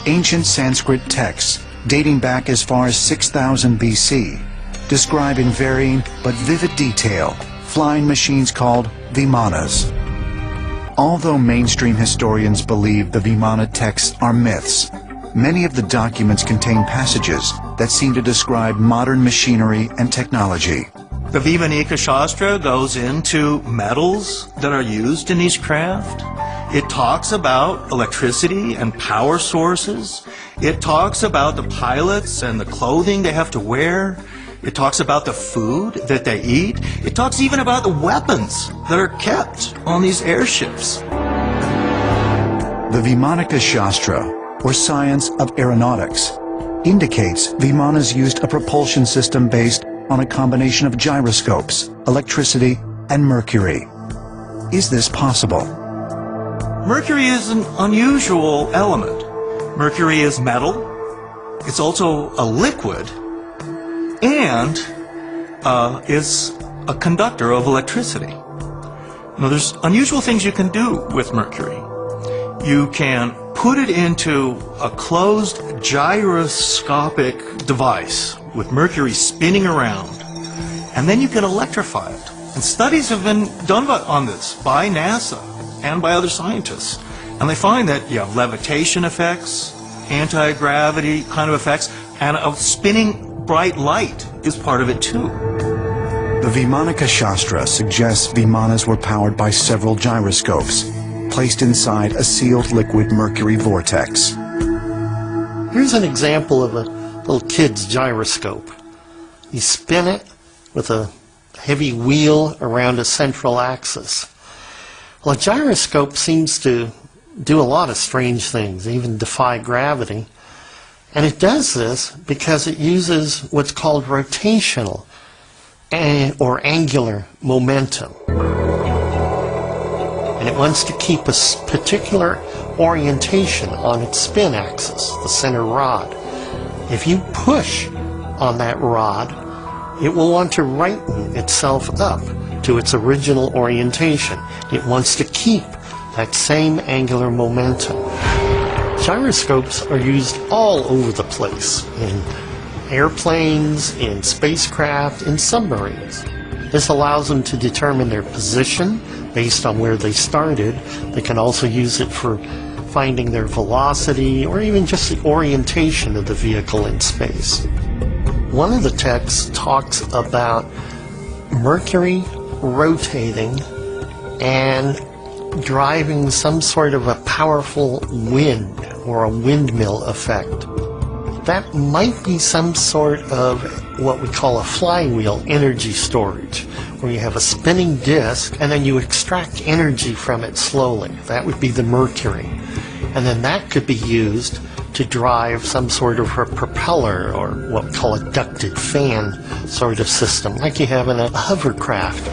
Ancient Sanskrit texts, dating back as far as 6000 BC, describe in varying but vivid detail flying machines called Vimanas. Although mainstream historians believe the Vimana texts are myths, many of the documents contain passages that seem to describe modern machinery and technology. The Vaimānika Shāstra goes into metals that are used in these craft. It talks about electricity and power sources. It talks about the pilots and the clothing they have to wear. It talks about the food that they eat. It talks even about the weapons that are kept on these airships. The Vaimānika Shāstra, or Science of Aeronautics, indicates Vimanas used a propulsion system based on a combination of gyroscopes, electricity, and mercury. Is this possible? Mercury is an unusual element. Mercury is metal. It's also a liquid and is a conductor of electricity. Now, there's unusual things you can do with mercury. You can put it into a closed gyroscopic device with mercury spinning around, and then you can electrify it. And studies have been done on this by NASA and by other scientists. And they find that you have levitation effects, anti-gravity kind of effects, and a spinning bright light is part of it too. The Vaimānika Shāstra suggests Vimanas were powered by several gyroscopes, placed inside a sealed liquid mercury vortex. Here's an example of a little kid's gyroscope. You spin it with a heavy wheel around a central axis. Well, a gyroscope seems to do a lot of strange things, even defy gravity. And it does this because it uses what's called rotational or angular momentum. And it wants to keep a particular orientation on its spin axis, the center rod. If you push on that rod, it will want to righten itself up to its original orientation. It wants to keep that same angular momentum. Gyroscopes are used all over the place, in airplanes, in spacecraft, in submarines. This allows them to determine their position based on where they started. They can also use it for finding their velocity or even just the orientation of the vehicle in space. One of the texts talks about Mercury rotating and driving some sort of a powerful wind or a windmill effect. That might be some sort of what we call a flywheel energy storage, where you have a spinning disk and then you extract energy from it slowly. That would be the mercury. And then that could be used to drive some sort of a propeller or what we call a ducted fan sort of system, like you have in a hovercraft.